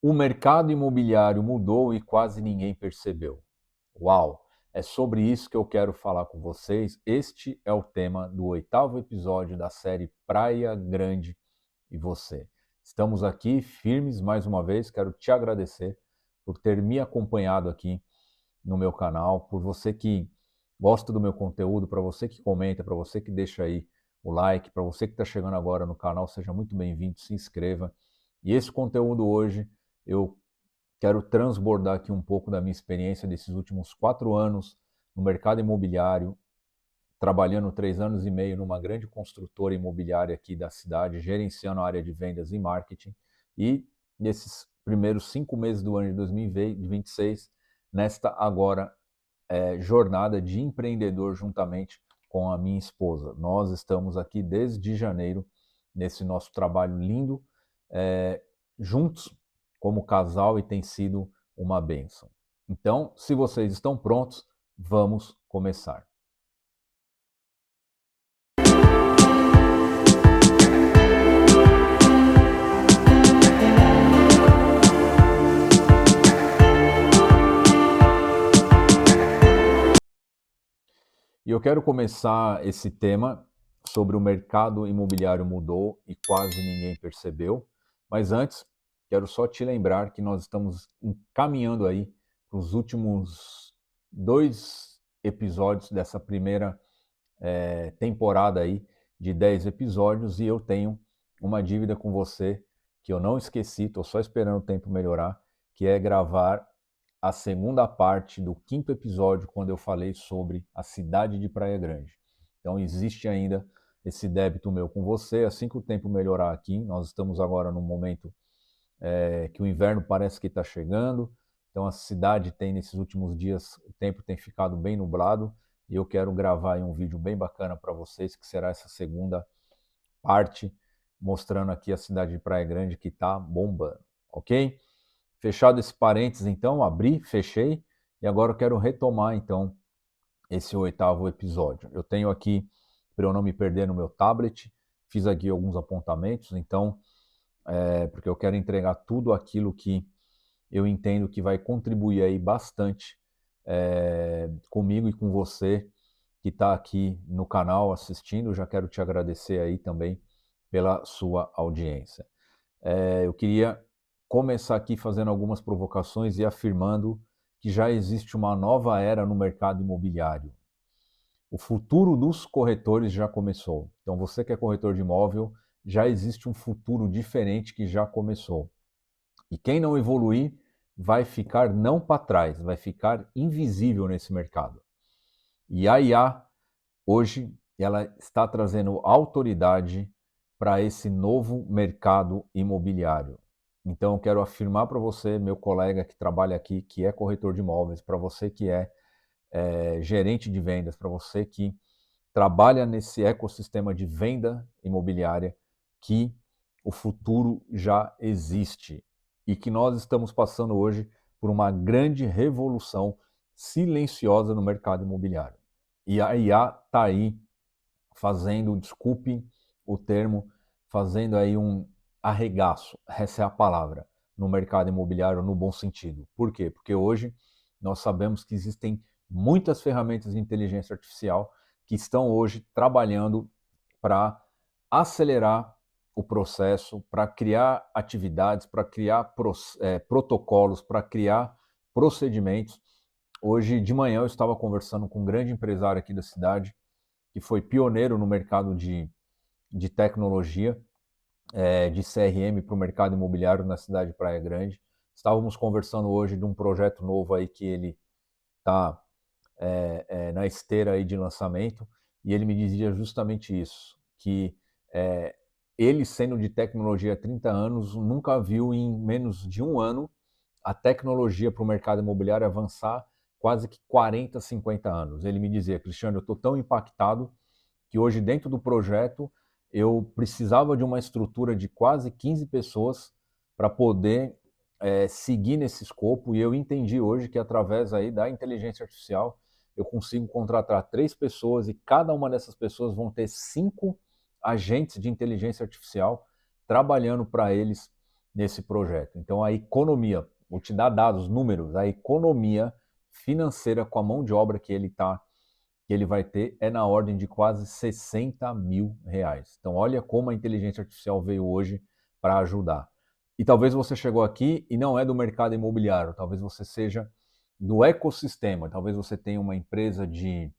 O mercado imobiliário mudou e quase ninguém percebeu. Uau! É sobre isso que eu quero falar com vocês. Este é o tema do 8º episódio da série Praia Grande e Você. Estamos aqui firmes mais uma vez. Quero te agradecer por ter me acompanhado aqui no meu canal, por você que gosta do meu conteúdo, para você que comenta, para você que deixa aí o like, para você que está chegando agora no canal, seja muito bem-vindo, se inscreva. E esse conteúdo hoje eu quero transbordar aqui um pouco da minha experiência desses últimos 4 anos no mercado imobiliário, trabalhando 3 anos e meio numa grande construtora imobiliária aqui da cidade, gerenciando a área de vendas e marketing. E nesses primeiros 5 meses do ano de 2026, nesta agora jornada de empreendedor juntamente com a minha esposa. Nós estamos aqui desde janeiro nesse nosso trabalho lindo, juntos como casal, e tem sido uma bênção. Então, se vocês estão prontos, vamos começar. E eu quero começar esse tema sobre o mercado imobiliário mudou e quase ninguém percebeu. Mas antes, quero só te lembrar que nós estamos caminhando aí para os últimos 2 episódios dessa primeira temporada aí de 10 episódios, e eu tenho uma dívida com você que eu não esqueci, estou só esperando o tempo melhorar, que é gravar a segunda parte do 5º episódio, quando eu falei sobre a cidade de Praia Grande. Então existe ainda esse débito meu com você. Assim que o tempo melhorar aqui, nós estamos agora num momento que o inverno parece que está chegando, então a cidade tem, nesses últimos dias, o tempo tem ficado bem nublado, e eu quero gravar aí um vídeo bem bacana para vocês, que será essa segunda parte, mostrando aqui a cidade de Praia Grande, que está bombando, ok? Fechado esse parênteses, então, abri, fechei, e agora eu quero retomar, então, esse 8º episódio. Eu tenho aqui, para eu não me perder no meu tablet, fiz aqui alguns apontamentos, então, porque eu quero entregar tudo aquilo que eu entendo que vai contribuir aí bastante comigo e com você que está aqui no canal assistindo. Já quero te agradecer aí também pela sua audiência. Eu queria começar aqui fazendo algumas provocações e afirmando que já existe uma nova era no mercado imobiliário. O futuro dos corretores já começou. Então, você que é corretor de imóvel, já existe um futuro diferente que já começou. E quem não evoluir vai ficar não para trás, vai ficar invisível nesse mercado. E a IA, hoje, ela está trazendo autoridade para esse novo mercado imobiliário. Então, eu quero afirmar para você, meu colega que trabalha aqui, que é corretor de imóveis, para você que é gerente de vendas, para você que trabalha nesse ecossistema de venda imobiliária, que o futuro já existe e que nós estamos passando hoje por uma grande revolução silenciosa no mercado imobiliário. E a IA está aí fazendo, desculpe o termo, fazendo aí um arregaço, essa é a palavra, no mercado imobiliário no bom sentido. Por quê? Porque hoje nós sabemos que existem muitas ferramentas de inteligência artificial que estão hoje trabalhando para acelerar o processo, para criar atividades, para criar protocolos, para criar procedimentos. Hoje de manhã eu estava conversando com um grande empresário aqui da cidade, que foi pioneiro no mercado de tecnologia, de CRM para o mercado imobiliário na cidade de Praia Grande. Estávamos conversando hoje de um projeto novo aí que ele está na esteira aí de lançamento, e ele me dizia justamente isso, que ele, sendo de tecnologia há 30 anos, nunca viu em menos de um ano a tecnologia para o mercado imobiliário avançar quase que 40, 50 anos. Ele me dizia: Cristiano, eu estou tão impactado que hoje, dentro do projeto, eu precisava de uma estrutura de quase 15 pessoas para poder seguir nesse escopo, e eu entendi hoje que, através aí da inteligência artificial, eu consigo contratar 3 pessoas, e cada uma dessas pessoas vão ter 5 agentes de inteligência artificial trabalhando para eles nesse projeto. Então a economia, vou te dar dados, números, a economia financeira com a mão de obra que ele vai ter é na ordem de quase 60 mil reais. Então olha como a inteligência artificial veio hoje para ajudar. E talvez você chegou aqui e não é do mercado imobiliário, talvez você seja do ecossistema, talvez você tenha uma empresa de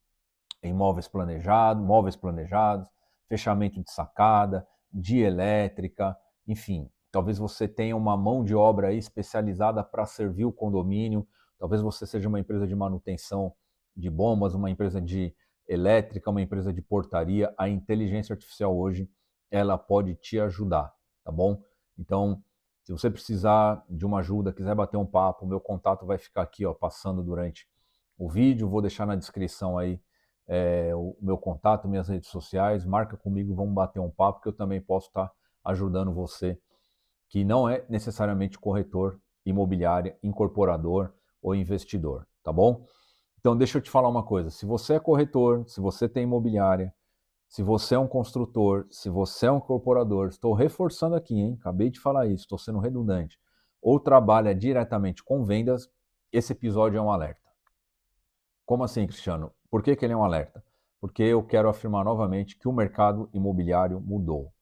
móveis planejados, fechamento de sacada, de elétrica, enfim. Talvez você tenha uma mão de obra aí especializada para servir o condomínio, talvez você seja uma empresa de manutenção de bombas, uma empresa de elétrica, uma empresa de portaria. A inteligência artificial hoje, ela pode te ajudar, tá bom? Então, se você precisar de uma ajuda, quiser bater um papo, meu contato vai ficar aqui, ó, passando durante o vídeo, vou deixar na descrição aí o meu contato, minhas redes sociais, marca comigo, vamos bater um papo, que eu também posso estar ajudando você, que não é necessariamente corretor imobiliário, incorporador ou investidor, tá bom? Então deixa eu te falar uma coisa, se você é corretor, se você tem imobiliária, se você é um construtor, se você é um incorporador, estou reforçando aqui, hein? Acabei de falar isso, estou sendo redundante, ou trabalha diretamente com vendas, esse episódio é um alerta. Como assim, Cristiano? Por que ele é um alerta? Porque eu quero afirmar novamente que o mercado imobiliário mudou.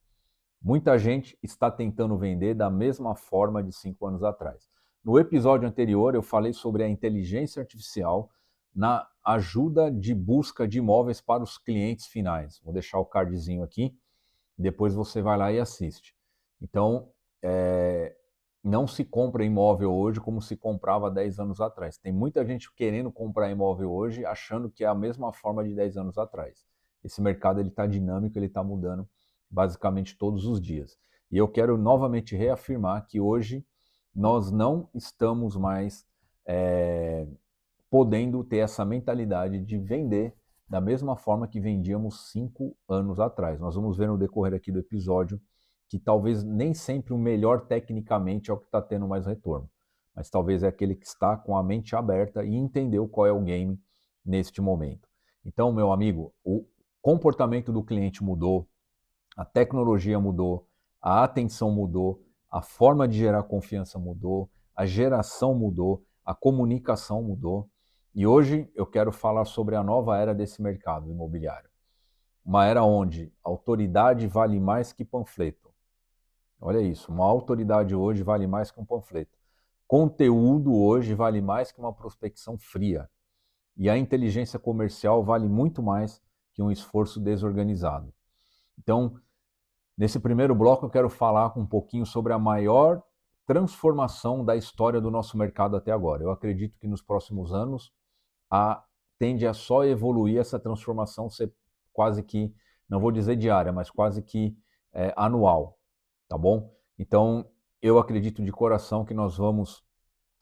Muita gente está tentando vender da mesma forma de 5 anos atrás. No episódio anterior, eu falei sobre a inteligência artificial na ajuda de busca de imóveis para os clientes finais. Vou deixar o cardzinho aqui, depois você vai lá e assiste. Então, não se compra imóvel hoje como se comprava 10 anos atrás. Tem muita gente querendo comprar imóvel hoje achando que é a mesma forma de 10 anos atrás. Esse mercado está dinâmico, ele está mudando basicamente todos os dias. E eu quero novamente reafirmar que hoje nós não estamos mais podendo ter essa mentalidade de vender da mesma forma que vendíamos 5 anos atrás. Nós vamos ver no decorrer aqui do episódio que talvez nem sempre o melhor tecnicamente é o que está tendo mais retorno, mas talvez é aquele que está com a mente aberta e entendeu qual é o game neste momento. Então, meu amigo, o comportamento do cliente mudou, a tecnologia mudou, a atenção mudou, a forma de gerar confiança mudou, a geração mudou, a comunicação mudou. E hoje eu quero falar sobre a nova era desse mercado imobiliário. Uma era onde autoridade vale mais que panfleto. Olha isso, uma autoridade hoje vale mais que um panfleto. Conteúdo hoje vale mais que uma prospecção fria. E a inteligência comercial vale muito mais que um esforço desorganizado. Então, nesse primeiro bloco eu quero falar um pouquinho sobre a maior transformação da história do nosso mercado até agora. Eu acredito que nos próximos anos tende a só evoluir essa transformação, ser quase que, não vou dizer diária, mas quase que anual. Tá bom? Então, eu acredito de coração que nós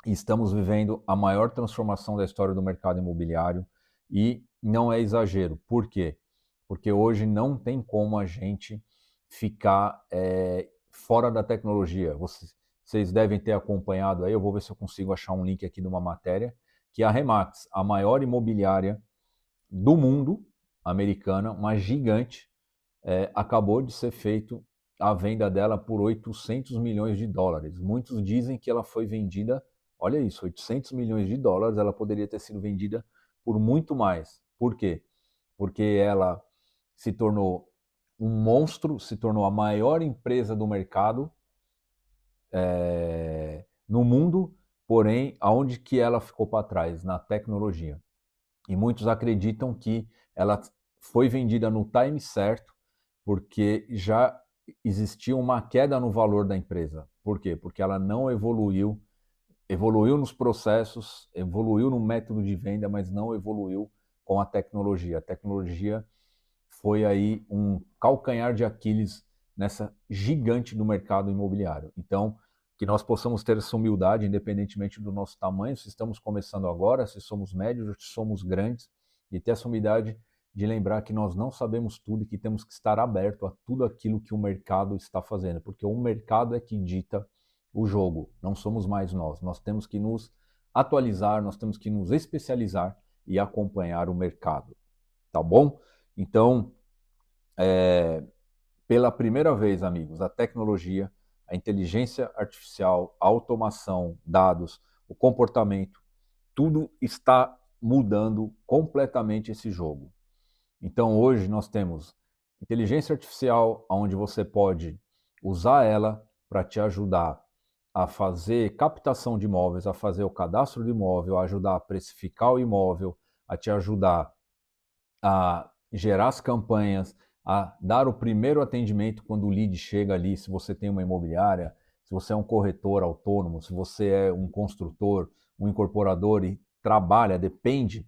estamos vivendo a maior transformação da história do mercado imobiliário e não é exagero. Por quê? Porque hoje não tem como a gente ficar fora da tecnologia. Vocês devem ter acompanhado aí, eu vou ver se eu consigo achar um link aqui de uma matéria, que a Remax, a maior imobiliária do mundo, americana, uma gigante, acabou de ser feito a venda dela por 800 milhões de dólares. Muitos dizem que ela foi vendida, olha isso, 800 milhões de dólares, ela poderia ter sido vendida por muito mais. Por quê? Porque ela se tornou um monstro, se tornou a maior empresa do mercado no mundo, porém, aonde que ela ficou para trás? Na tecnologia. E muitos acreditam que ela foi vendida no time certo, porque já existia uma queda no valor da empresa. Por quê? Porque ela não evoluiu nos processos, evoluiu no método de venda, mas não evoluiu com a tecnologia. A tecnologia foi aí um calcanhar de Aquiles nessa gigante do mercado imobiliário. Então, que nós possamos ter essa humildade, independentemente do nosso tamanho, se estamos começando agora, se somos médios ou se somos grandes, e ter essa humildade de lembrar que nós não sabemos tudo e que temos que estar aberto a tudo aquilo que o mercado está fazendo, porque o mercado é que dita o jogo, não somos mais nós. Nós temos que nos atualizar, nós temos que nos especializar e acompanhar o mercado, tá bom? Então, pela primeira vez, amigos, a tecnologia, a inteligência artificial, a automação, dados, o comportamento, tudo está mudando completamente esse jogo. Então hoje nós temos inteligência artificial, onde você pode usar ela para te ajudar a fazer captação de imóveis, a fazer o cadastro do imóvel, a ajudar a precificar o imóvel, a te ajudar a gerar as campanhas, a dar o primeiro atendimento quando o lead chega ali, se você tem uma imobiliária, se você é um corretor autônomo, se você é um construtor, um incorporador e trabalha, depende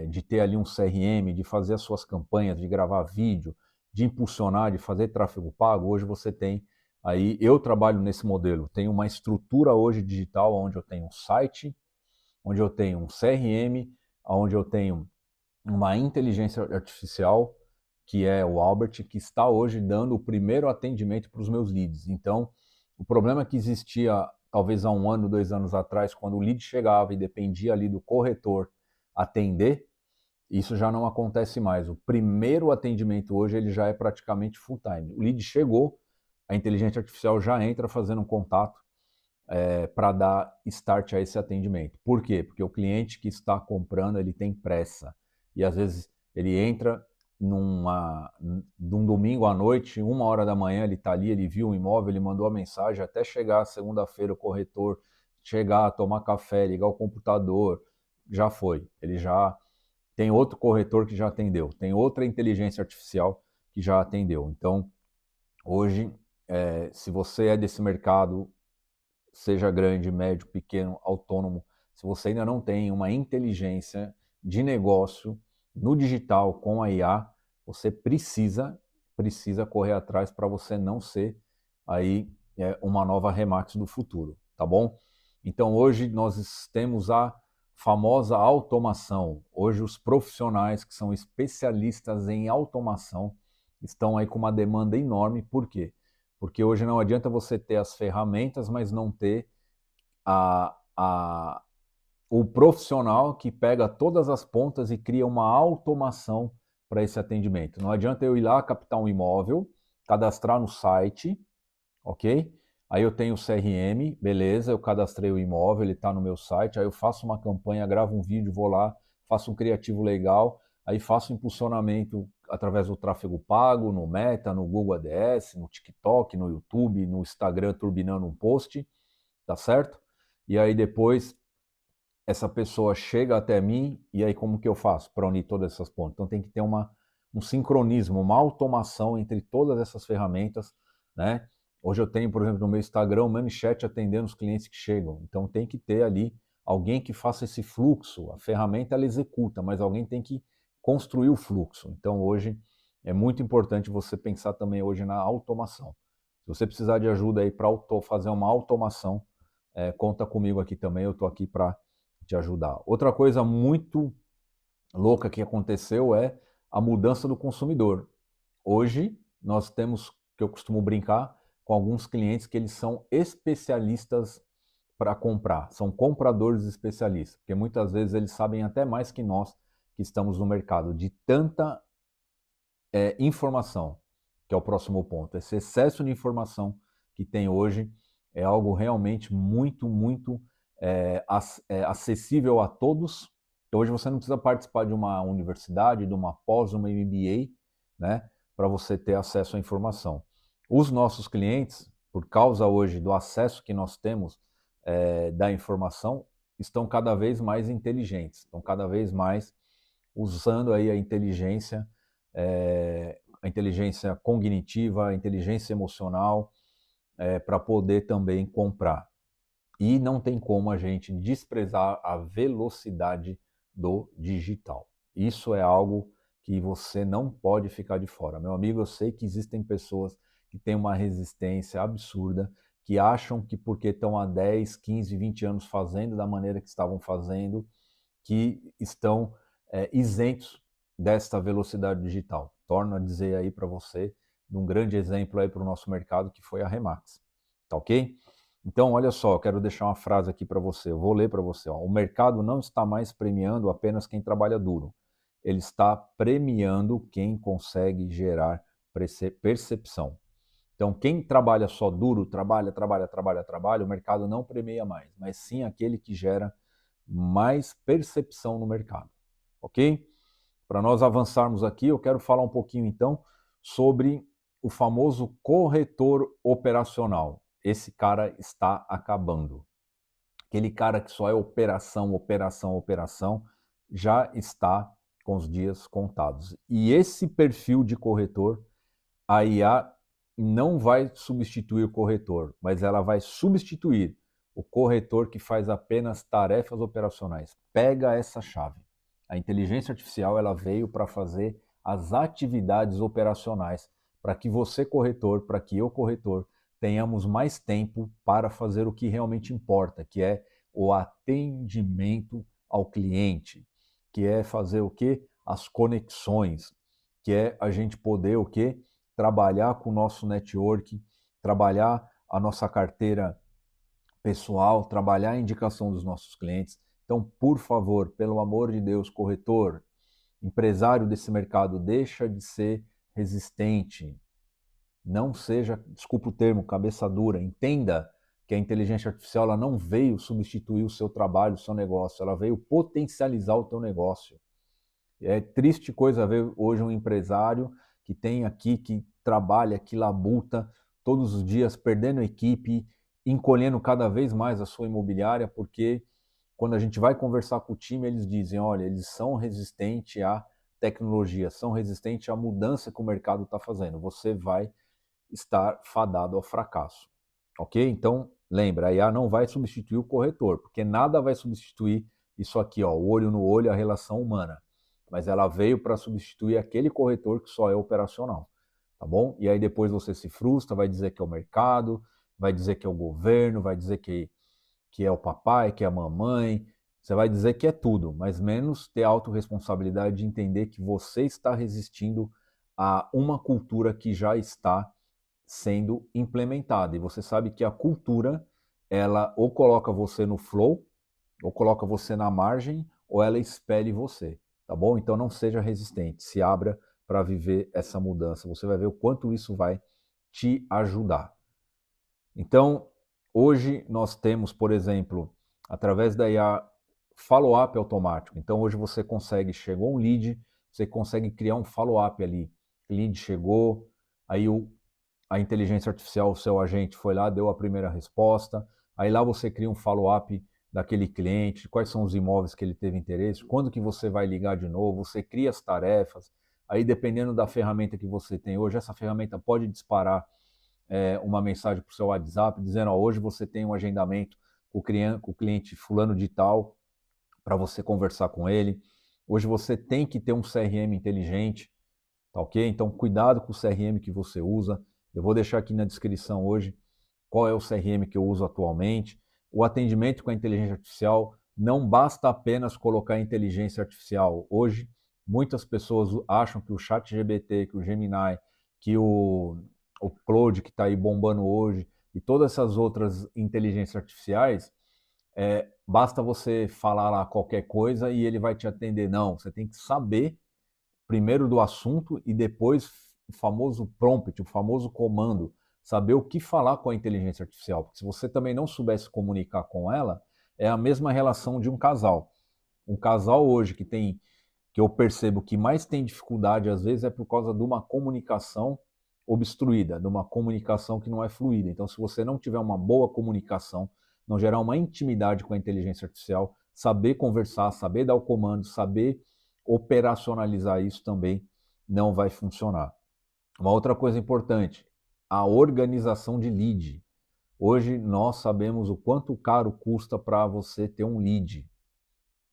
de ter ali um CRM, de fazer as suas campanhas, de gravar vídeo, de impulsionar, de fazer tráfego pago. Hoje você tem aí, eu trabalho nesse modelo, tenho uma estrutura hoje digital onde eu tenho um site, onde eu tenho um CRM, onde eu tenho uma inteligência artificial, que é o Albert, que está hoje dando o primeiro atendimento para os meus leads. Então, o problema que existia talvez há 1 ano, 2 anos atrás, quando o lead chegava e dependia ali do corretor atender, isso já não acontece mais. O primeiro atendimento hoje ele já é praticamente full time. O lead chegou, a inteligência artificial já entra fazendo um contato para dar start a esse atendimento. Por quê? Porque o cliente que está comprando ele tem pressa e às vezes ele entra num domingo à noite, 1 hora da manhã, ele está ali, ele viu o imóvel, ele mandou a mensagem, até chegar segunda-feira o corretor chegar, tomar café, ligar o computador, já foi. Ele já tem outro corretor que já atendeu, tem outra inteligência artificial que já atendeu. Então, hoje, se você é desse mercado, seja grande, médio, pequeno, autônomo, se você ainda não tem uma inteligência de negócio no digital com a IA, você precisa correr atrás para você não ser aí uma nova Remax do futuro, tá bom? Então hoje nós temos a famosa automação. Hoje os profissionais que são especialistas em automação estão aí com uma demanda enorme. Por quê? Porque hoje não adianta você ter as ferramentas, mas não ter o profissional que pega todas as pontas e cria uma automação para esse atendimento. Não adianta eu ir lá captar um imóvel, cadastrar no site, ok? Aí eu tenho o CRM, beleza, eu cadastrei o imóvel, ele está no meu site, aí eu faço uma campanha, gravo um vídeo, vou lá, faço um criativo legal, aí faço impulsionamento através do tráfego pago, no Meta, no Google ADS, no TikTok, no YouTube, no Instagram, turbinando um post, tá certo? E aí depois essa pessoa chega até mim, e aí como que eu faço para unir todas essas pontas? Então tem que ter um sincronismo, uma automação entre todas essas ferramentas, né? Hoje eu tenho, por exemplo, no meu Instagram, o ManyChat atendendo os clientes que chegam. Então tem que ter ali alguém que faça esse fluxo. A ferramenta ela executa, mas alguém tem que construir o fluxo. Então hoje é muito importante você pensar também hoje na automação. Se você precisar de ajuda aí para fazer uma automação, conta comigo aqui também, eu estou aqui para te ajudar. Outra coisa muito louca que aconteceu é a mudança do consumidor. Hoje nós temos, que eu costumo brincar, com alguns clientes que eles são especialistas para comprar, são compradores especialistas, porque muitas vezes eles sabem até mais que nós que estamos no mercado, de tanta informação, que é o próximo ponto. Esse excesso de informação que tem hoje é algo realmente muito acessível a todos. Então, hoje você não precisa participar de uma universidade, de uma pós, uma MBA, né, para você ter acesso à informação. Os nossos clientes, por causa hoje do acesso que nós temos da informação, estão cada vez mais inteligentes, estão cada vez mais usando aí a inteligência cognitiva, a inteligência emocional, para poder também comprar. E não tem como a gente desprezar a velocidade do digital. Isso é algo que você não pode ficar de fora. Meu amigo, eu sei que existem pessoas que têm uma resistência absurda, que acham que porque estão há 10, 15, 20 anos fazendo da maneira que estavam fazendo, que estão isentos desta velocidade digital. Torno a dizer aí para você, um grande exemplo aí para o nosso mercado, que foi a Remax. Tá ok? Então, olha só, eu quero deixar uma frase aqui para você, eu vou ler para você. Ó. O mercado não está mais premiando apenas quem trabalha duro, ele está premiando quem consegue gerar percepção. Então, quem trabalha só duro, trabalha, o mercado não premia mais, mas sim aquele que gera mais percepção no mercado, ok? Para nós avançarmos aqui, eu quero falar um pouquinho então sobre o famoso corretor operacional. Esse cara está acabando. Aquele cara que só é operação, operação, operação, já está com os dias contados. E esse perfil de corretor, a IA não vai substituir o corretor, mas ela vai substituir o corretor que faz apenas tarefas operacionais. Pega essa chave. A inteligência artificial ela veio para fazer as atividades operacionais, para que você corretor, para que eu corretor, tenhamos mais tempo para fazer o que realmente importa, que é o atendimento ao cliente, que é fazer o que? As conexões, que é a gente poder o que? Trabalhar com o nosso network, trabalhar a nossa carteira pessoal, trabalhar a indicação dos nossos clientes. Então, por favor, pelo amor de Deus, corretor, empresário desse mercado, deixa de ser resistente. Não seja, desculpa o termo, cabeça dura. Entenda que a inteligência artificial ela não veio substituir o seu trabalho, o seu negócio, ela veio potencializar o teu negócio. É triste coisa ver hoje um empresário que tem aqui, que trabalha, que labuta todos os dias, perdendo equipe, encolhendo cada vez mais a sua imobiliária, porque quando a gente vai conversar com o time, eles dizem, olha, eles são resistentes à tecnologia, são resistentes à mudança que o mercado está fazendo. Você vai estar fadado ao fracasso. Ok? Então, lembra, a IA não vai substituir o corretor, porque nada vai substituir isso aqui, ó, o olho no olho, a relação humana. Mas ela veio para substituir aquele corretor que só é operacional. Tá bom? E aí depois você se frustra, vai dizer que é o mercado, vai dizer que é o governo, vai dizer que é o papai, que é a mamãe, você vai dizer que é tudo, mas menos ter autorresponsabilidade de entender que você está resistindo a uma cultura que já está sendo implementada. E você sabe que a cultura, ela ou coloca você no flow, ou coloca você na margem, ou ela expele você, tá bom? Então não seja resistente, se abra para viver essa mudança. Você vai ver o quanto isso vai te ajudar. Então, hoje nós temos, por exemplo, através da IA, follow-up automático. Então, hoje você consegue, chegou um lead, você consegue criar um follow-up ali. Lead chegou, aí a inteligência artificial, o seu agente foi lá, deu a primeira resposta, aí lá você cria um follow-up daquele cliente, quais são os imóveis que ele teve interesse, quando que você vai ligar de novo, você cria as tarefas, aí dependendo da ferramenta que você tem hoje, essa ferramenta pode disparar uma mensagem para o seu WhatsApp dizendo, ó, hoje você tem um agendamento com o cliente fulano de tal, para você conversar com ele. Hoje você tem que ter um CRM inteligente, tá ok? Então cuidado com o CRM que você usa. Eu vou deixar aqui na descrição hoje qual é o CRM que eu uso atualmente. O atendimento com a inteligência artificial não basta apenas colocar inteligência artificial. Hoje, muitas pessoas acham que o ChatGPT, que o Gemini, que o Claude, que está aí bombando hoje, e todas essas outras inteligências artificiais, basta você falar lá qualquer coisa e ele vai te atender. Não, você tem que saber primeiro do assunto e depois o famoso prompt, o famoso comando, saber o que falar com a inteligência artificial. Porque se você também não soubesse comunicar com ela, é a mesma relação de um casal. Um casal hoje que eu percebo que mais tem dificuldade às vezes é por causa de uma comunicação obstruída, de uma comunicação que não é fluida. Então, se você não tiver uma boa comunicação, não gerar uma intimidade com a inteligência artificial, saber conversar, saber dar o comando, saber operacionalizar isso também não vai funcionar. Uma outra coisa importante, a organização de lead. Hoje nós sabemos o quanto caro custa para você ter um lead.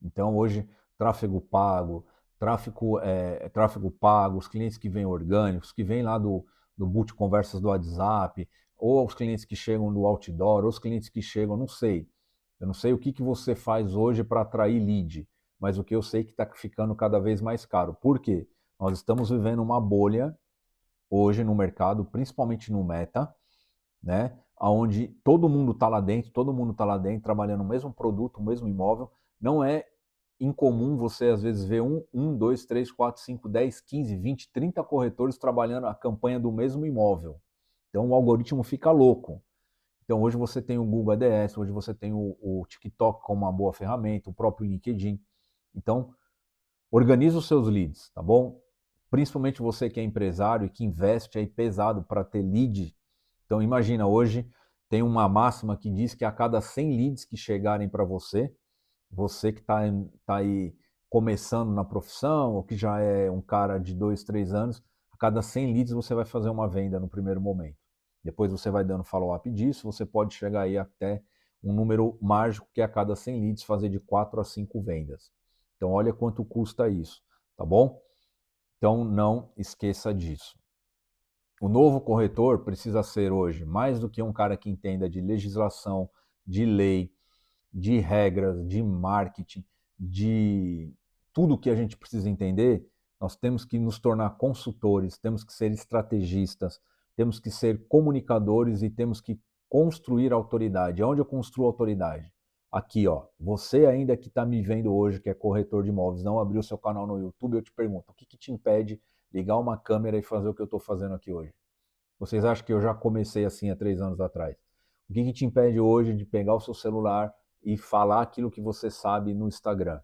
Então hoje tráfego pago, tráfego pago, os clientes que vêm orgânicos, que vêm lá do boot conversas do WhatsApp, ou os clientes que chegam do outdoor, ou os clientes que chegam, não sei. Eu não sei o que você faz hoje para atrair lead, mas o que eu sei que está ficando cada vez mais caro. Por quê? Nós estamos vivendo uma bolha hoje no mercado, principalmente no Meta, né? Onde todo mundo está lá dentro, todo mundo está lá dentro, trabalhando o mesmo produto, o mesmo imóvel. Não é incomum você, às vezes, ver um, dois, três, quatro, cinco, 10, 15, 20, 30 corretores trabalhando a campanha do mesmo imóvel. Então o algoritmo fica louco. Então hoje você tem o Google ADS, hoje você tem o TikTok como uma boa ferramenta, o próprio LinkedIn. Então, organiza os seus leads, tá bom? Principalmente você que é empresário e que investe aí pesado para ter lead. Então imagina, hoje tem uma máxima que diz que a cada 100 leads que chegarem para você, você que tá aí começando na profissão, ou que já é um cara de 2, 3 anos, a cada 100 leads você vai fazer uma venda no primeiro momento. Depois você vai dando follow-up disso, você pode chegar aí até um número mágico que é a cada 100 leads fazer de 4 a 5 vendas. Então olha quanto custa isso, tá bom? Então não esqueça disso. O novo corretor precisa ser hoje mais do que um cara que entenda de legislação, de lei, de regras, de marketing, de tudo que a gente precisa entender. Nós temos que nos tornar consultores, temos que ser estrategistas, temos que ser comunicadores e temos que construir autoridade. Onde eu construo autoridade? Aqui, ó. Você ainda que está me vendo hoje, que é corretor de imóveis, não abriu seu canal no YouTube, eu te pergunto, o que, que te impede ligar uma câmera e fazer o que eu estou fazendo aqui hoje? Vocês acham que eu já comecei assim há 3 anos atrás? O que, que te impede hoje de pegar o seu celular e falar aquilo que você sabe no Instagram?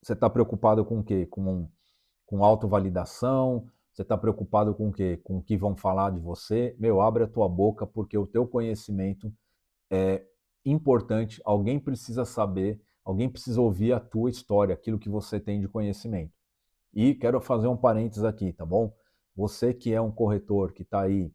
Você está preocupado com o quê? Com autovalidação? Você está preocupado com o quê? Com o que vão falar de você? Meu, abre a tua boca, porque o teu conhecimento é importante. Alguém precisa saber, alguém precisa ouvir a tua história, aquilo que você tem de conhecimento. E quero fazer um parênteses aqui, tá bom? Você que é um corretor que está aí,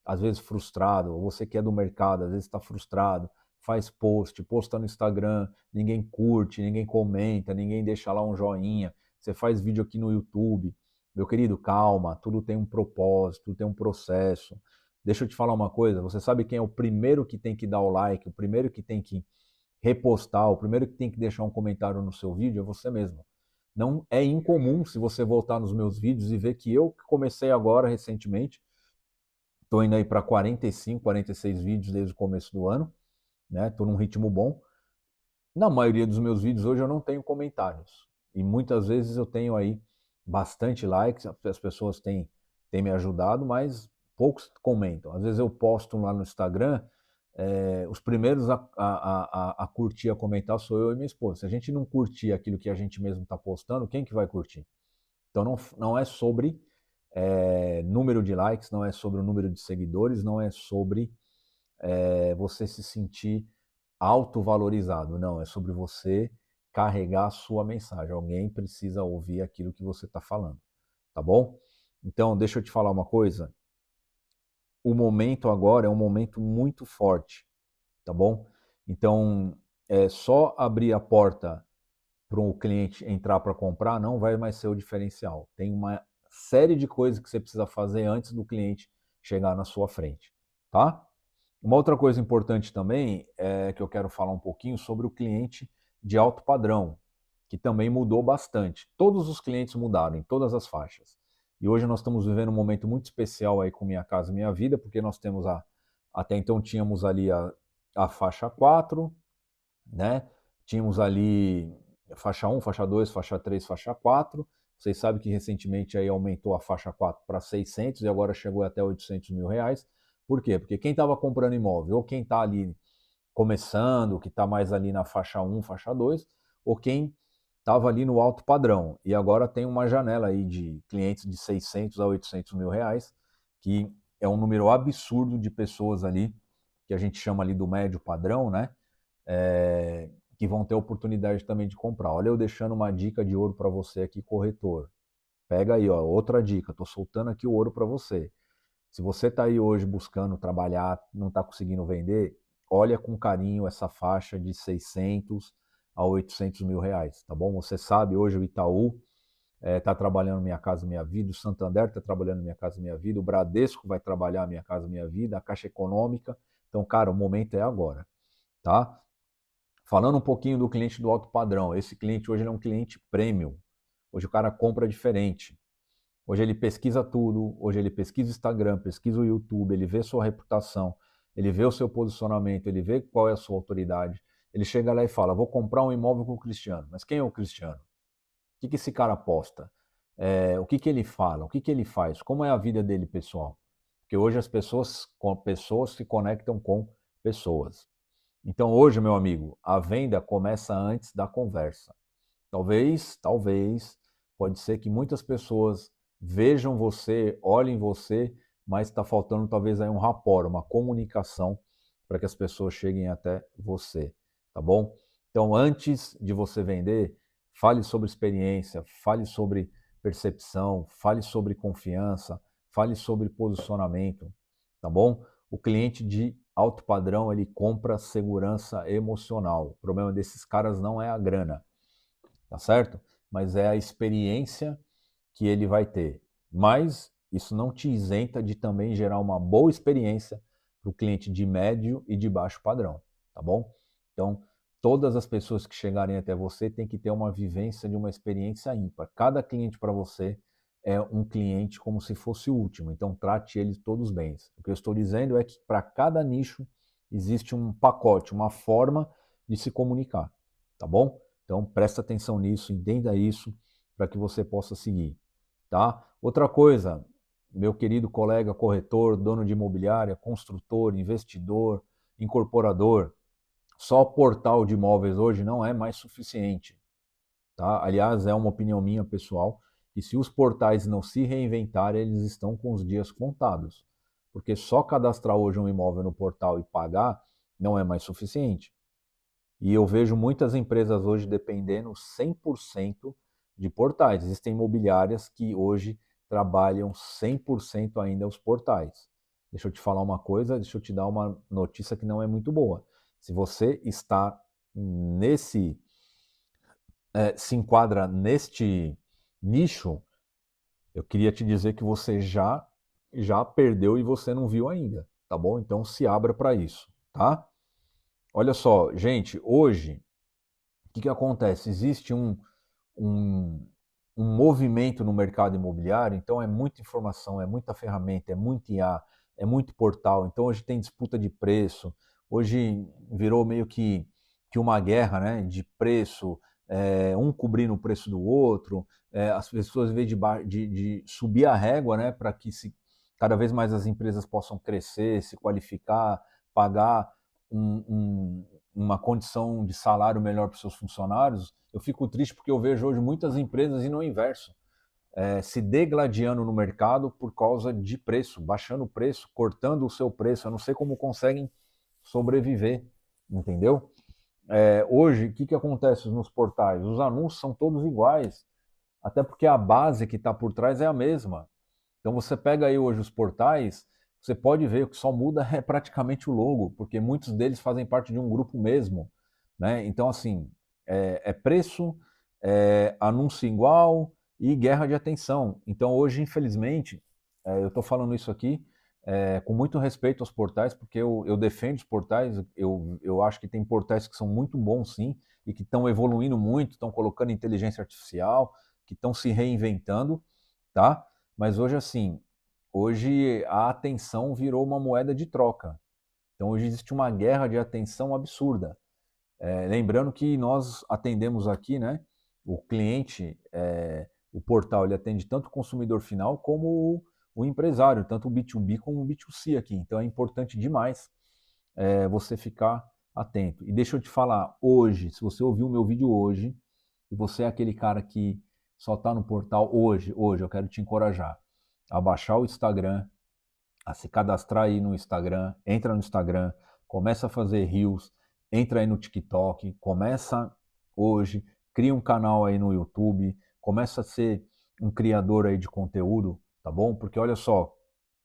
às vezes frustrado, ou você que é do mercado, às vezes está frustrado, faz post, posta no Instagram, ninguém curte, ninguém comenta, ninguém deixa lá um joinha, você faz vídeo aqui no YouTube. Meu querido, calma, tudo tem um propósito, tudo tem um processo. Deixa eu te falar uma coisa, você sabe quem é o primeiro que tem que dar o like, o primeiro que tem que repostar, o primeiro que tem que deixar um comentário no seu vídeo é você mesmo. Não é incomum se você voltar nos meus vídeos e ver que eu comecei agora recentemente, estou indo aí para 45, 46 vídeos desde o começo do ano, né? Estou num ritmo bom. Na maioria dos meus vídeos hoje eu não tenho comentários. E muitas vezes eu tenho aí bastante likes, as pessoas têm me ajudado, mas poucos comentam. Às vezes eu posto lá no Instagram, os primeiros a curtir, a comentar sou eu e minha esposa. Se a gente não curtir aquilo que a gente mesmo está postando, quem que vai curtir? Então não é sobre número de likes, não é sobre o número de seguidores, não é sobre você se sentir autovalorizado. Não, é sobre você carregar a sua mensagem. Alguém precisa ouvir aquilo que você está falando, tá bom? Então, deixa eu te falar uma coisa. O momento agora é um momento muito forte, tá bom? Então, é só abrir a porta para o cliente entrar para comprar não vai mais ser o diferencial. Tem uma série de coisas que você precisa fazer antes do cliente chegar na sua frente, tá? Uma outra coisa importante também é que eu quero falar um pouquinho sobre o cliente de alto padrão, que também mudou bastante. Todos os clientes mudaram em todas as faixas. E hoje nós estamos vivendo um momento muito especial aí com Minha Casa Minha Vida, porque nós temos até então tínhamos ali a faixa 4, né? Tínhamos ali faixa 1, faixa 2, faixa 3, faixa 4. Vocês sabem que recentemente aí aumentou a faixa 4 para 600 e agora chegou até 800 mil reais. Por quê? Porque quem estava comprando imóvel, ou quem está ali começando, que está mais ali na faixa 1, faixa 2, ou quem estava ali no alto padrão. E agora tem uma janela aí de clientes de 600 a 800 mil reais, que é um número absurdo de pessoas ali, que a gente chama ali do médio padrão, né? Que vão ter oportunidade também de comprar. Olha, eu deixando uma dica de ouro para você aqui, corretor. Pega aí, ó, outra dica. Estou soltando aqui o ouro para você. Se você está aí hoje buscando trabalhar, não está conseguindo vender, olha com carinho essa faixa de 600 a 800 mil reais, tá bom? Você sabe, hoje o Itaú está trabalhando Minha Casa Minha Vida, o Santander está trabalhando Minha Casa Minha Vida, o Bradesco vai trabalhar Minha Casa Minha Vida, a Caixa Econômica. Então, cara, o momento é agora, tá? Falando um pouquinho do cliente do alto padrão, esse cliente hoje ele é um cliente premium. Hoje o cara compra diferente. Hoje ele pesquisa tudo, hoje ele pesquisa o Instagram, pesquisa o YouTube, ele vê sua reputação, ele vê o seu posicionamento, ele vê qual é a sua autoridade. Ele chega lá e fala, vou comprar um imóvel com o Cristiano. Mas quem é o Cristiano? O que esse cara posta? O que ele fala? O que ele faz? Como é a vida dele pessoal? porque hoje as pessoas se conectam com pessoas. Então hoje, meu amigo, a venda começa antes da conversa. Talvez, pode ser que muitas pessoas vejam você, olhem você, mas está faltando talvez aí um rapport, uma comunicação para que as pessoas cheguem até você, tá bom? Então, antes de você vender, fale sobre experiência, fale sobre percepção, fale sobre confiança, fale sobre posicionamento, tá bom? O cliente de alto padrão, ele compra segurança emocional. O problema desses caras não é a grana, tá certo? Mas é a experiência que ele vai ter. Mas isso não te isenta de também gerar uma boa experiência para o cliente de médio e de baixo padrão, tá bom? Então, todas as pessoas que chegarem até você têm que ter uma vivência de uma experiência ímpar. Cada cliente para você é um cliente como se fosse o último, então trate eles todos bem. O que eu estou dizendo é que para cada nicho existe um pacote, uma forma de se comunicar, tá bom? Então presta atenção nisso, entenda isso para que você possa seguir, tá? Outra coisa, meu querido colega corretor, dono de imobiliária, construtor, investidor, incorporador, só portal de imóveis hoje não é mais suficiente, tá? Aliás, é uma opinião minha pessoal, e se os portais não se reinventarem, eles estão com os dias contados, porque só cadastrar hoje um imóvel no portal e pagar não é mais suficiente. E eu vejo muitas empresas hoje dependendo 100% de portais. Existem imobiliárias que hoje trabalham 100% ainda os portais. Deixa eu te falar uma coisa, deixa eu te dar uma notícia que não é muito boa. Se você está se enquadra neste nicho, eu queria te dizer que você já perdeu e você não viu ainda, tá bom? Então se abra para isso, tá? Olha só, gente, hoje o que acontece? Existe um, um movimento no mercado imobiliário, então é muita informação, é muita ferramenta, é muito IA, é muito portal. Então hoje tem disputa de preço, hoje virou meio que uma guerra, né, de preço, um cobrindo o preço do outro, as pessoas, em vez de subir a régua, né, para que cada vez mais as empresas possam crescer, se qualificar, pagar um, um, uma condição de salário melhor para os seus funcionários, eu fico triste porque eu vejo hoje muitas empresas indo ao inverso, se degladiando no mercado por causa de preço, baixando o preço, cortando o seu preço. Eu não sei como conseguem sobreviver, entendeu? Hoje, o que acontece nos portais? Os anúncios são todos iguais, até porque a base que está por trás é a mesma. Então você pega aí hoje os portais, você pode ver que só muda é praticamente o logo, porque muitos deles fazem parte de um grupo mesmo, né? Então assim, é preço, anúncio igual e guerra de atenção. Então hoje, infelizmente, eu estou falando isso aqui com muito respeito aos portais, porque eu defendo os portais, eu acho que tem portais que são muito bons sim, e que estão evoluindo muito, estão colocando inteligência artificial, que estão se reinventando, tá? Mas hoje, assim, hoje a atenção virou uma moeda de troca. Então, hoje existe uma guerra de atenção absurda. Lembrando que nós atendemos aqui, né? O cliente, o portal, ele atende tanto o consumidor final como o empresário, tanto o B2B como o B2C aqui. Então, é importante demais você ficar atento. E deixa eu te falar, hoje, se você ouviu o meu vídeo hoje, e você é aquele cara que só está no portal hoje, eu quero te encorajar a baixar o Instagram, a se cadastrar aí no Instagram, entra no Instagram, começa a fazer reels, entra aí no TikTok, começa hoje, cria um canal aí no YouTube, começa a ser um criador aí de conteúdo, tá bom? Porque olha só,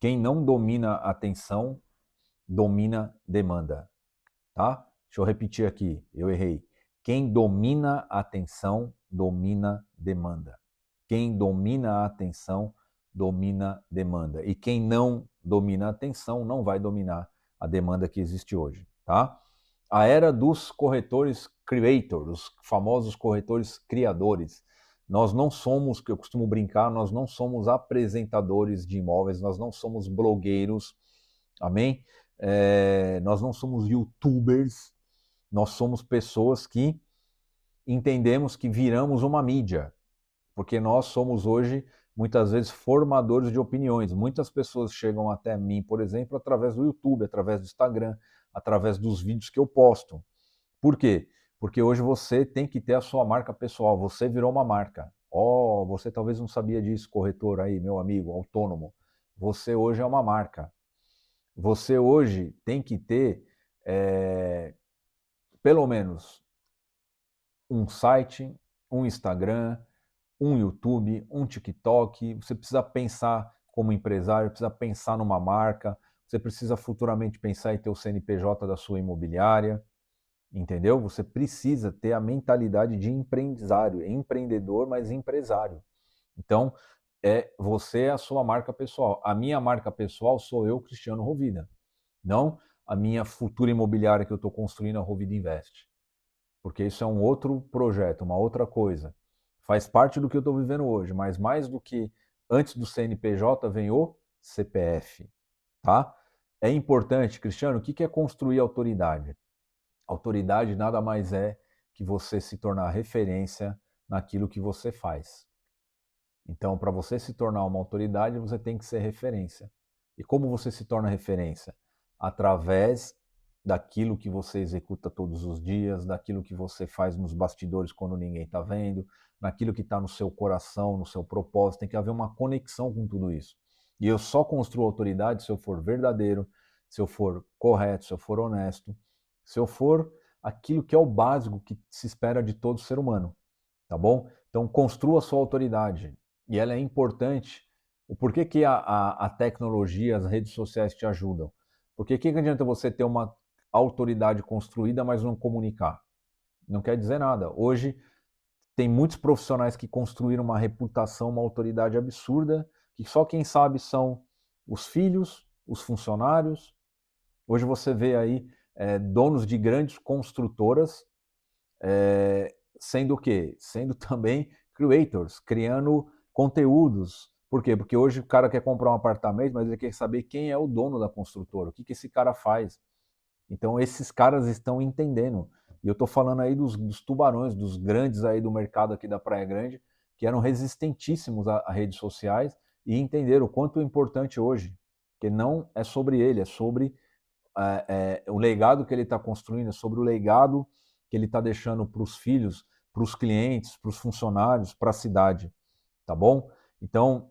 quem não domina a atenção, domina demanda, tá? Deixa eu repetir aqui, eu errei. Quem domina a atenção, domina demanda. Quem domina a atenção, domina demanda. E quem não domina a atenção, não vai dominar a demanda que existe hoje, tá? A era dos corretores creators, os famosos corretores criadores. Nós não somos, que eu costumo brincar, nós não somos apresentadores de imóveis, nós não somos blogueiros, amém? Nós não somos youtubers, nós somos pessoas que entendemos que viramos uma mídia, porque nós somos hoje muitas vezes formadores de opiniões. Muitas pessoas chegam até mim, por exemplo, através do YouTube, através do Instagram, através dos vídeos que eu posto. Por quê? Porque hoje você tem que ter a sua marca pessoal, você virou uma marca. Oh, você talvez não sabia disso, corretor aí, meu amigo, autônomo. Você hoje é uma marca. Você hoje tem que ter pelo menos um site, um Instagram, um YouTube, um TikTok. Você precisa pensar como empresário, precisa pensar numa marca, você precisa futuramente pensar em ter o CNPJ da sua imobiliária, entendeu? Você precisa ter a mentalidade de empresário, empreendedor, mas empresário. Então, você é a sua marca pessoal. A minha marca pessoal sou eu, Cristiano Rovida, não a minha futura imobiliária que eu estou construindo, a Rovida Invest. Porque isso é um outro projeto, uma outra coisa. Faz parte do que eu estou vivendo hoje, mas mais do que antes do CNPJ vem o CPF, tá? É importante, Cristiano, o que é construir autoridade? Autoridade nada mais é que você se tornar referência naquilo que você faz. Então, para você se tornar uma autoridade, você tem que ser referência. E como você se torna referência? Através daquilo que você executa todos os dias, daquilo que você faz nos bastidores quando ninguém está vendo, naquilo que está no seu coração, no seu propósito. Tem que haver uma conexão com tudo isso. E eu só construo autoridade se eu for verdadeiro, se eu for correto, se eu for honesto, se eu for aquilo que é o básico que se espera de todo ser humano, tá bom? Então, construa a sua autoridade. E ela é importante. O porquê que a tecnologia, as redes sociais te ajudam? Porque o que adianta você ter uma autoridade construída, mas não comunicar? Não quer dizer nada. Hoje tem muitos profissionais que construíram uma reputação, uma autoridade absurda, que só quem sabe são os filhos, os funcionários. Hoje você vê aí donos de grandes construtoras sendo o quê? Sendo também creators, criando conteúdos. Por quê? Porque hoje o cara quer comprar um apartamento, mas ele quer saber quem é o dono da construtora, o que esse cara faz. Então esses caras estão entendendo. E eu estou falando aí dos tubarões, dos grandes aí do mercado aqui da Praia Grande, que eram resistentíssimos a redes sociais e entenderam o quanto é importante hoje. Porque não é sobre ele, é sobre o legado que ele está construindo, é sobre o legado que ele está deixando para os filhos, para os clientes, para os funcionários, para a cidade, tá bom? Então,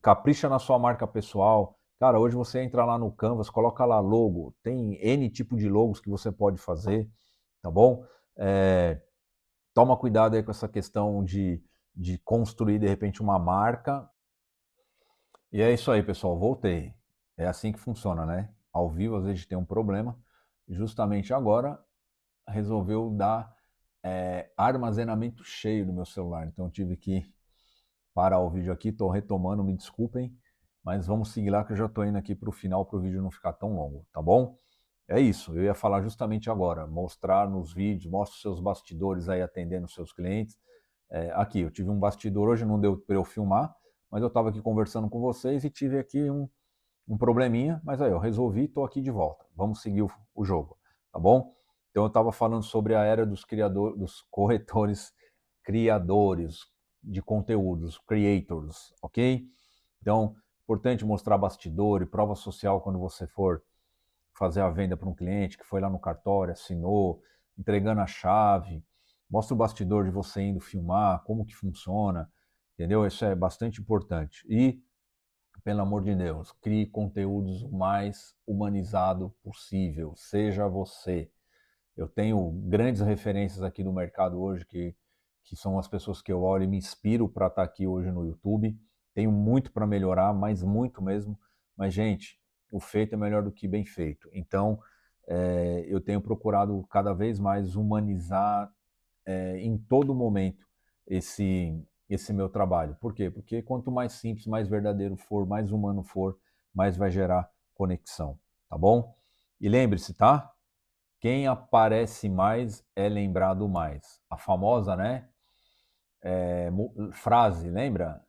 capricha na sua marca pessoal. Cara, hoje você entra lá no Canvas, coloca lá logo, tem N tipo de logos que você pode fazer, tá bom? Toma cuidado aí com essa questão de construir, de repente, uma marca. E é isso aí, pessoal, voltei. É assim que funciona, né? Ao vivo, às vezes tem um problema. Justamente agora, resolveu dar armazenamento cheio no meu celular. Então eu tive que parar o vídeo aqui, estou retomando, me desculpem, mas vamos seguir lá que eu já estou indo aqui para o final para o vídeo não ficar tão longo, tá bom? É isso, eu ia falar justamente agora, mostrar nos vídeos, mostra os seus bastidores aí atendendo os seus clientes. Aqui, eu tive um bastidor hoje, não deu para eu filmar, mas eu estava aqui conversando com vocês e tive aqui um probleminha, mas aí eu resolvi, estou aqui de volta. Vamos seguir o jogo, tá bom? Então eu estava falando sobre a era dos criadores, dos corretores criadores de conteúdos, creators, ok? Então, importante mostrar bastidor e prova social quando você for fazer a venda para um cliente que foi lá no cartório, assinou, entregando a chave. Mostra o bastidor de você indo filmar, como que funciona, entendeu? Isso é bastante importante. E pelo amor de Deus, crie conteúdos o mais humanizado possível. Seja você. Eu tenho grandes referências aqui do mercado hoje que são as pessoas que eu olho e me inspiro para estar aqui hoje no YouTube. Tenho muito para melhorar, mas muito mesmo. Mas, gente, o feito é melhor do que bem feito. Então, eu tenho procurado cada vez mais humanizar em todo momento esse meu trabalho. Por quê? Porque quanto mais simples, mais verdadeiro for, mais humano for, mais vai gerar conexão, tá bom? E lembre-se, tá? Quem aparece mais é lembrado mais. A famosa, né? Frase, lembra?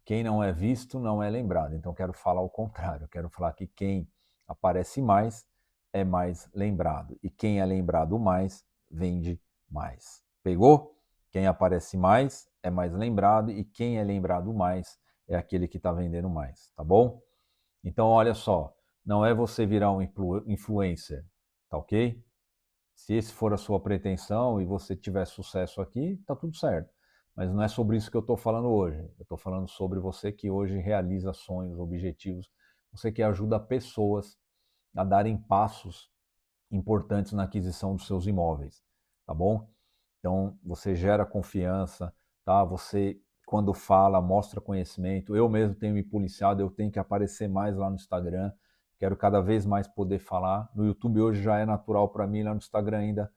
Quem não é visto não é lembrado. Então quero falar o contrário. Quero falar que quem aparece mais é mais lembrado. E quem é lembrado mais vende mais. Pegou? Quem aparece mais é mais lembrado e quem é lembrado mais é aquele que está vendendo mais, tá bom? Então, olha só, não é você virar um influencer, tá ok? Se esse for a sua pretensão e você tiver sucesso aqui, tá tudo certo. Mas não é sobre isso que eu estou falando hoje. Eu estou falando sobre você que hoje realiza sonhos, objetivos, você que ajuda pessoas a darem passos importantes na aquisição dos seus imóveis, tá bom? Então, você gera confiança, tá? Você, quando fala, mostra conhecimento. Eu mesmo tenho me policiado, eu tenho que aparecer mais lá no Instagram. Quero cada vez mais poder falar. No YouTube hoje já é natural para mim, lá no Instagram ainda.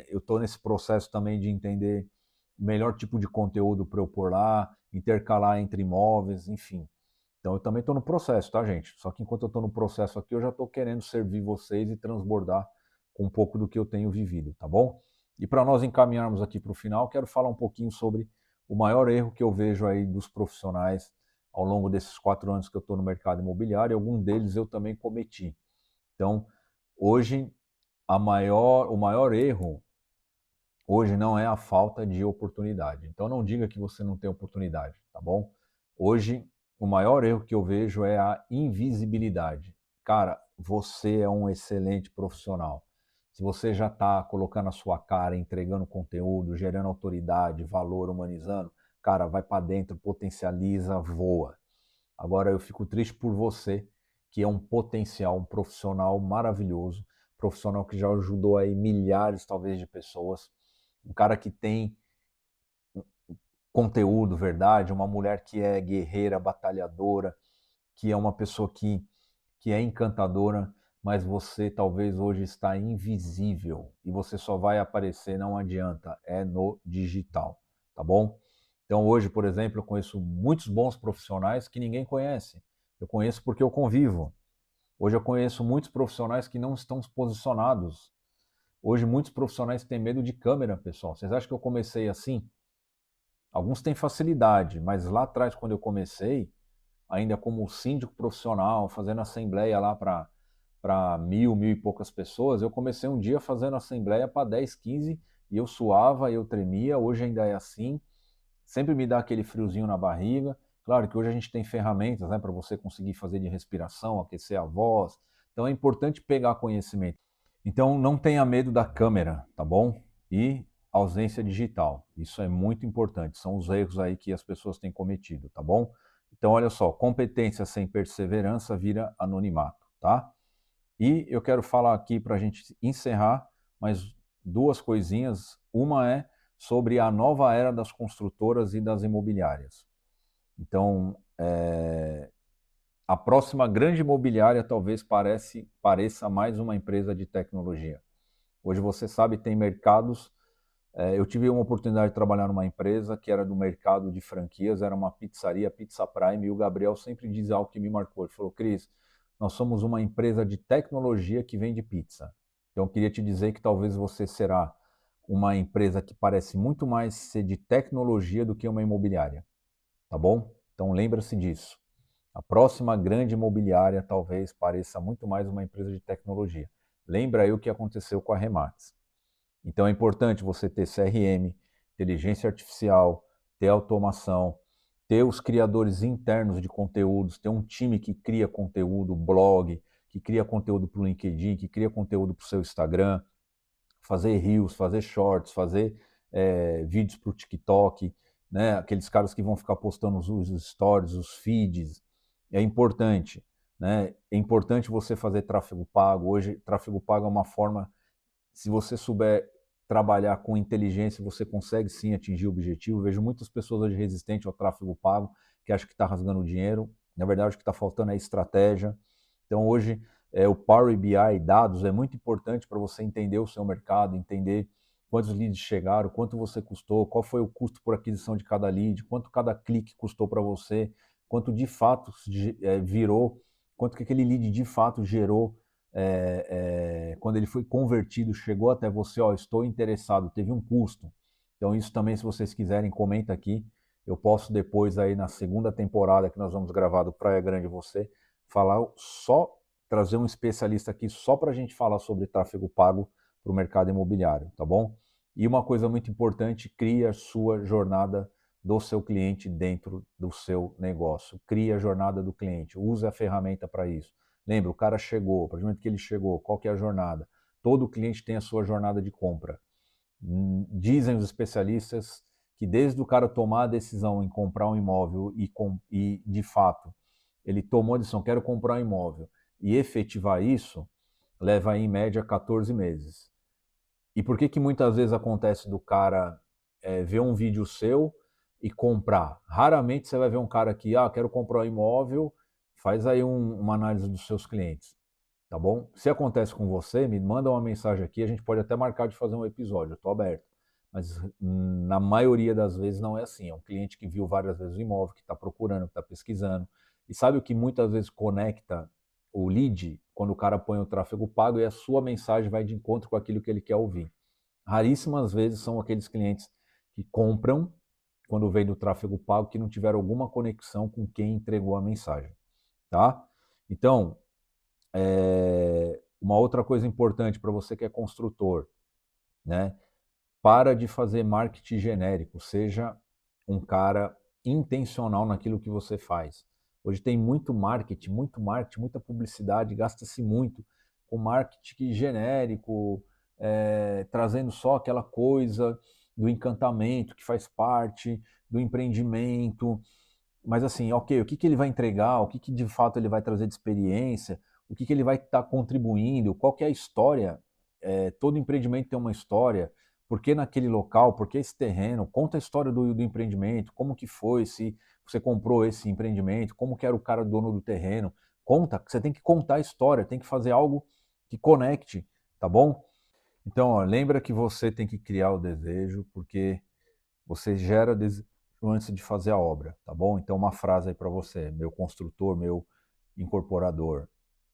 Eu estou nesse processo também de entender o melhor tipo de conteúdo para eu pôr lá, intercalar entre imóveis, enfim. Então eu também estou no processo, tá, gente? Só que enquanto eu estou no processo aqui, eu já estou querendo servir vocês e transbordar com um pouco do que eu tenho vivido, tá bom? E para nós encaminharmos aqui para o final, quero falar um pouquinho sobre o maior erro que eu vejo aí dos profissionais ao longo desses 4 anos que eu estou no mercado imobiliário, e algum deles eu também cometi. Então, hoje, o maior erro hoje não é a falta de oportunidade. Então não diga que você não tem oportunidade, tá bom? Hoje o maior erro que eu vejo é a invisibilidade. Cara, você é um excelente profissional. Se você já está colocando a sua cara, entregando conteúdo, gerando autoridade, valor, humanizando, cara, vai para dentro, potencializa, voa. Agora eu fico triste por você, que é um potencial, um profissional maravilhoso, profissional que já ajudou aí milhares, talvez, de pessoas, um cara que tem conteúdo, verdade, uma mulher que é guerreira, batalhadora, que é uma pessoa que é encantadora, mas você talvez hoje está invisível e você só vai aparecer, não adianta, é no digital, tá bom? Então hoje, por exemplo, eu conheço muitos bons profissionais que ninguém conhece. Eu conheço porque eu convivo. Hoje eu conheço muitos profissionais que não estão posicionados. Hoje muitos profissionais têm medo de câmera, pessoal. Vocês acham que eu comecei assim? Alguns têm facilidade, mas lá atrás, quando eu comecei, ainda como síndico profissional, fazendo assembleia lá para mil e poucas pessoas, eu comecei um dia fazendo assembleia para 10, 15, e eu suava, eu tremia, hoje ainda é assim, sempre me dá aquele friozinho na barriga. Claro que hoje a gente tem ferramentas, né, para você conseguir fazer de respiração, aquecer a voz, então é importante pegar conhecimento. Então não tenha medo da câmera, tá bom? E ausência digital. Isso é muito importante. São os erros aí que as pessoas têm cometido, tá bom? Então olha só, competência sem perseverança vira anonimato, tá? E eu quero falar aqui para a gente encerrar mais duas coisinhas. Uma é sobre a nova era das construtoras e das imobiliárias. Então, a próxima grande imobiliária talvez pareça mais uma empresa de tecnologia. Hoje você sabe, tem mercados. Eu tive uma oportunidade de trabalhar numa empresa que era do mercado de franquias, era uma pizzaria, Pizza Prime, e o Gabriel sempre diz algo que me marcou. Ele falou: Cris, nós somos uma empresa de tecnologia que vende pizza. Então eu queria te dizer que talvez você será uma empresa que parece muito mais ser de tecnologia do que uma imobiliária, tá bom? Então lembra-se disso. A próxima grande imobiliária talvez pareça muito mais uma empresa de tecnologia. Lembra aí o que aconteceu com a Remax. Então é importante você ter CRM, inteligência artificial, ter automação, ter os criadores internos de conteúdos, ter um time que cria conteúdo, blog, que cria conteúdo para o LinkedIn, que cria conteúdo para o seu Instagram, fazer reels, fazer shorts, fazer vídeos para o TikTok, né? Aqueles caras que vão ficar postando os stories, os feeds, é importante, né? É importante você fazer tráfego pago. Hoje, tráfego pago é uma forma, se você souber trabalhar com inteligência, você consegue sim atingir o objetivo. Eu vejo muitas pessoas hoje resistentes ao tráfego pago, que acham que está rasgando dinheiro. Na verdade, o que está faltando é estratégia. Então, hoje, o Power BI, dados, é muito importante para você entender o seu mercado, entender quantos leads chegaram, quanto você custou, qual foi o custo por aquisição de cada lead, quanto cada clique custou para você, quanto de fato virou, quanto que aquele lead de fato gerou quando ele foi convertido, chegou até você, ó, estou interessado, teve um custo. Então isso também, se vocês quiserem, comenta aqui. Eu posso depois aí na segunda temporada que nós vamos gravar do Praia Grande Você, falar só, trazer um especialista aqui só para a gente falar sobre tráfego pago para o mercado imobiliário, tá bom? E uma coisa muito importante, crie a sua jornada do seu cliente dentro do seu negócio. Crie a jornada do cliente, use a ferramenta para isso. Lembra, o cara chegou, a partir do momento que ele chegou, qual que é a jornada? Todo cliente tem a sua jornada de compra. Dizem os especialistas que desde o cara tomar a decisão em comprar um imóvel e de fato, ele tomou a decisão, quero comprar um imóvel, e efetivar isso, leva em média 14 meses. E por que que muitas vezes acontece do cara ver um vídeo seu e comprar? Raramente você vai ver um cara que, quero comprar um imóvel, faz aí uma análise dos seus clientes, tá bom? Se acontece com você, me manda uma mensagem aqui, a gente pode até marcar de fazer um episódio, eu tô aberto. Mas na maioria das vezes não é assim, é um cliente que viu várias vezes o imóvel, que está procurando, que está pesquisando. E sabe o que muitas vezes conecta o lead, quando o cara põe o tráfego pago e a sua mensagem vai de encontro com aquilo que ele quer ouvir? Raríssimas vezes são aqueles clientes que compram quando vem do tráfego pago que não tiveram alguma conexão com quem entregou a mensagem, tá? Então, uma outra coisa importante para você que é construtor, né? Para de fazer marketing genérico, seja um cara intencional naquilo que você faz. Hoje tem muito marketing, muita publicidade, gasta-se muito com marketing genérico, trazendo só aquela coisa do encantamento que faz parte do empreendimento. Mas assim, ok, o que, que ele vai entregar, o que, que de fato ele vai trazer de experiência, o que, que ele vai estar contribuindo, qual que é a história. Todo empreendimento tem uma história. Por que naquele local, por que esse terreno? Conta a história do empreendimento, como que foi, se você comprou esse empreendimento, como que era o cara dono do terreno. Conta, você tem que contar a história, tem que fazer algo que conecte, tá bom? Então, ó, lembra que você tem que criar o desejo, porque você gera desejo antes de fazer a obra, tá bom? Então, uma frase aí para você, meu construtor, meu incorporador.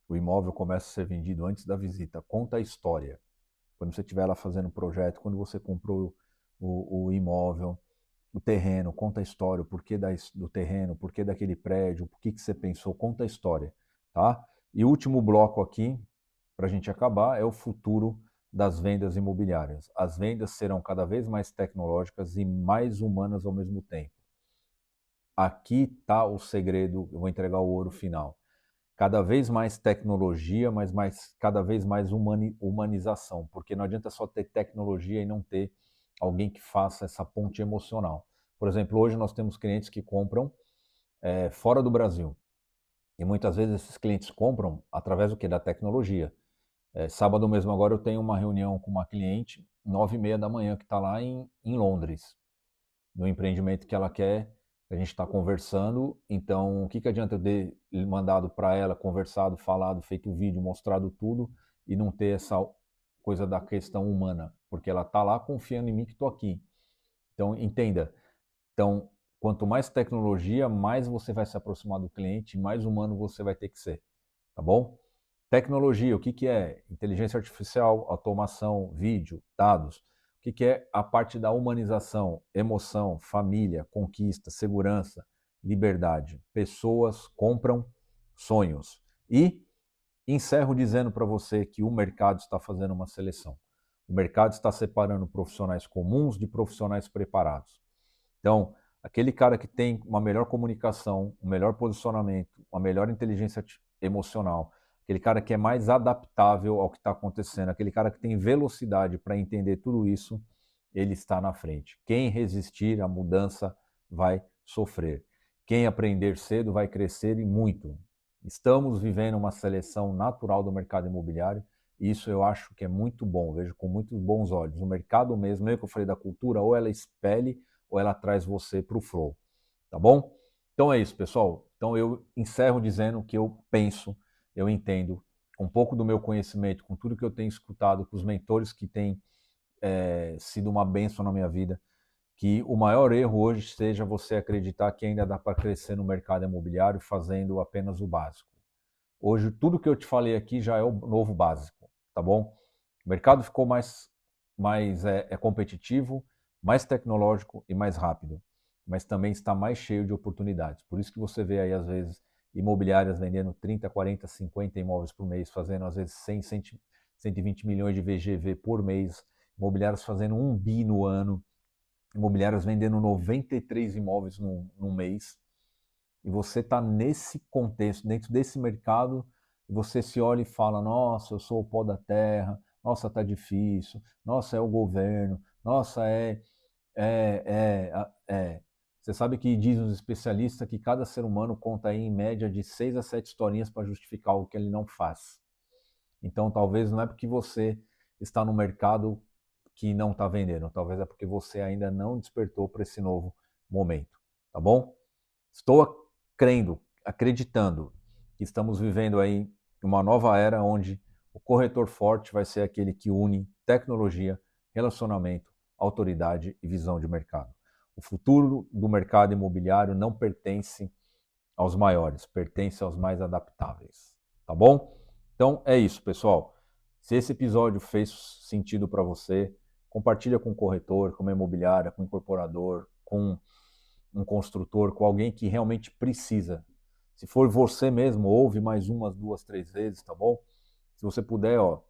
O imóvel começa a ser vendido antes da visita. Conta a história. Quando você estiver lá fazendo o projeto, quando você comprou o imóvel, o terreno, conta a história, o porquê do terreno, o porquê daquele prédio, o que você pensou, conta a história, tá? E o último bloco aqui, para a gente acabar, é o futuro das vendas imobiliárias. As vendas serão cada vez mais tecnológicas e mais humanas ao mesmo tempo. Aqui está o segredo, eu vou entregar o ouro final. Cada vez mais tecnologia, mas cada vez mais humanização, porque não adianta só ter tecnologia e não ter alguém que faça essa ponte emocional. Por exemplo, hoje nós temos clientes que compram fora do Brasil, e muitas vezes esses clientes compram através do que? Da tecnologia. Sábado mesmo agora eu tenho uma reunião com uma cliente, 9h30 da manhã, que está lá em Londres, no empreendimento que ela quer, a gente está conversando. Então, o que, que adianta eu ter mandado para ela, conversado, falado, feito vídeo, mostrado tudo e não ter essa coisa da questão humana? Porque ela está lá confiando em mim que estou aqui. Então, entenda. Então, quanto mais tecnologia, mais você vai se aproximar do cliente, mais humano você vai ter que ser, tá bom? Tecnologia, o que, que é? Inteligência artificial, automação, vídeo, dados. O que, que é a parte da humanização? Emoção, família, conquista, segurança, liberdade. Pessoas compram sonhos. E encerro dizendo para você que o mercado está fazendo uma seleção. O mercado está separando profissionais comuns de profissionais preparados. Então, aquele cara que tem uma melhor comunicação, um melhor posicionamento, uma melhor inteligência emocional, aquele cara que é mais adaptável ao que está acontecendo, aquele cara que tem velocidade para entender tudo isso, ele está na frente. Quem resistir à mudança vai sofrer. Quem aprender cedo vai crescer e muito. Estamos vivendo uma seleção natural do mercado imobiliário e isso eu acho que é muito bom, vejo com muito bons olhos. O mercado mesmo, meio que eu falei da cultura, ou ela expele ou ela traz você para o flow, tá bom? Então é isso, pessoal. Então eu encerro dizendo que eu penso, eu entendo, com um pouco do meu conhecimento, com tudo que eu tenho escutado, com os mentores que têm sido uma bênção na minha vida, que o maior erro hoje seja você acreditar que ainda dá para crescer no mercado imobiliário fazendo apenas o básico. Hoje, tudo que eu te falei aqui já é o novo básico, tá bom? O mercado ficou mais competitivo, mais tecnológico e mais rápido, mas também está mais cheio de oportunidades. Por isso que você vê aí, às vezes, imobiliárias vendendo 30, 40, 50 imóveis por mês, fazendo, às vezes, 100, 120 milhões de VGV por mês, imobiliárias fazendo 1 bi no ano, imobiliárias vendendo 93 imóveis no mês, e você está nesse contexto, dentro desse mercado, e você se olha e fala, nossa, eu sou o pó da terra, nossa, tá difícil, nossa, é o governo, nossa, é. Você sabe que diz os especialistas que cada ser humano conta aí em média de 6 a 7 historinhas para justificar o que ele não faz. Então, talvez não é porque você está no mercado que não está vendendo, talvez é porque você ainda não despertou para esse novo momento, tá bom? Estou crendo, acreditando que estamos vivendo aí uma nova era onde o corretor forte vai ser aquele que une tecnologia, relacionamento, autoridade e visão de mercado. O futuro do mercado imobiliário não pertence aos maiores, pertence aos mais adaptáveis, tá bom? Então é isso, pessoal. Se esse episódio fez sentido para você, compartilha com o corretor, com uma imobiliária, com o incorporador, com um construtor, com alguém que realmente precisa. Se for você mesmo, ouve mais umas, duas, três vezes, tá bom? Se você puder, ó,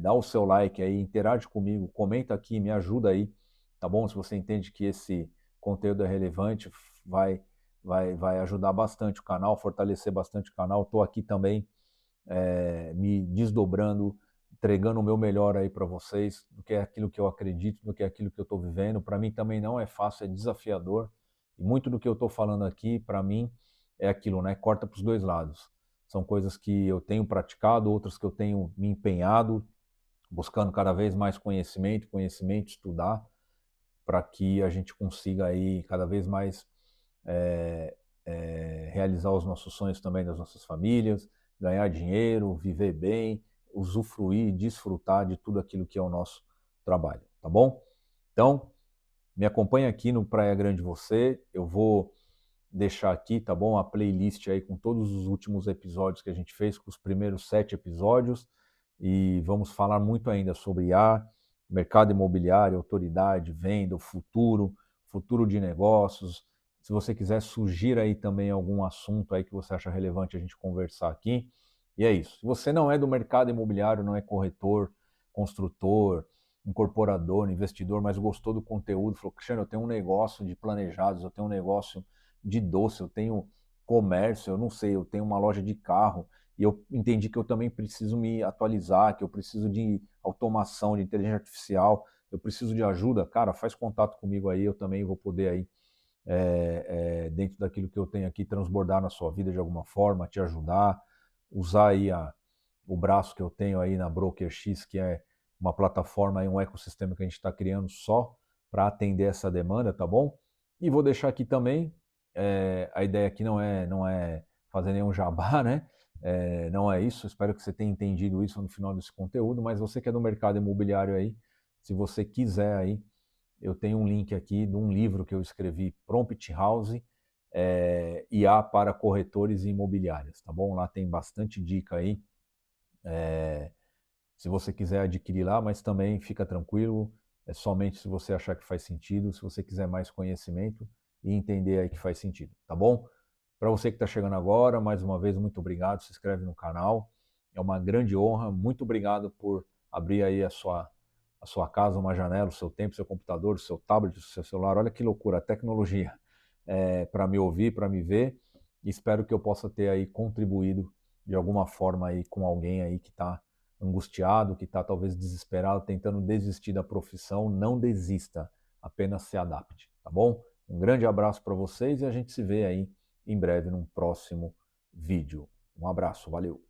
dá o seu like aí, interage comigo, comenta aqui, me ajuda aí, tá bom? Se você entende que esse conteúdo é relevante, vai ajudar bastante o canal, fortalecer bastante o canal. Estou aqui também me desdobrando, entregando o meu melhor aí para vocês, do que é aquilo que eu acredito, do que é aquilo que eu estou vivendo. Para mim também não é fácil, é desafiador. E muito do que eu estou falando aqui, para mim, é aquilo, né? Corta para os dois lados. São coisas que eu tenho praticado, outras que eu tenho me empenhado, buscando cada vez mais conhecimento, estudar, para que a gente consiga aí cada vez mais realizar os nossos sonhos também das nossas famílias, ganhar dinheiro, viver bem, usufruir, desfrutar de tudo aquilo que é o nosso trabalho, tá bom? Então, me acompanha aqui no Praia Grande Você, eu vou deixar aqui, tá bom? A playlist aí com todos os últimos episódios que a gente fez, com os primeiros 7 episódios, e vamos falar muito ainda sobre IA, mercado imobiliário, autoridade, venda, o futuro de negócios. Se você quiser surgir aí também algum assunto aí que você acha relevante a gente conversar aqui. E é isso. Se você não é do mercado imobiliário, não é corretor, construtor, incorporador, investidor, mas gostou do conteúdo, falou, Cristiano, eu tenho um negócio de planejados, eu tenho um negócio de doce, eu tenho comércio, eu não sei, eu tenho uma loja de carro, e eu entendi que eu também preciso me atualizar, que eu preciso de automação, de inteligência artificial, eu preciso de ajuda, cara, faz contato comigo aí, eu também vou poder aí, dentro daquilo que eu tenho aqui, transbordar na sua vida de alguma forma, te ajudar, usar aí o braço que eu tenho aí na Broker X, que é uma plataforma, aí, um ecossistema que a gente está criando só para atender essa demanda, tá bom? E vou deixar aqui também, a ideia aqui não é fazer nenhum jabá, né? Não é isso, espero que você tenha entendido isso no final desse conteúdo, mas você que é do mercado imobiliário aí, se você quiser aí, eu tenho um link aqui de um livro que eu escrevi, Prompt House, IA para corretores e imobiliárias, tá bom? Lá tem bastante dica aí, se você quiser adquirir lá, mas também fica tranquilo, é somente se você achar que faz sentido, se você quiser mais conhecimento e entender aí que faz sentido, tá bom? Para você que está chegando agora, mais uma vez, muito obrigado, se inscreve no canal, é uma grande honra, muito obrigado por abrir aí a sua casa, uma janela, o seu tempo, o seu computador, o seu tablet, o seu celular, olha que loucura, a tecnologia, para me ouvir, para me ver, e espero que eu possa ter aí contribuído de alguma forma aí com alguém aí que está angustiado, que está talvez desesperado, tentando desistir da profissão. Não desista, apenas se adapte, tá bom? Um grande abraço para vocês e a gente se vê aí em breve num próximo vídeo. Um abraço, valeu!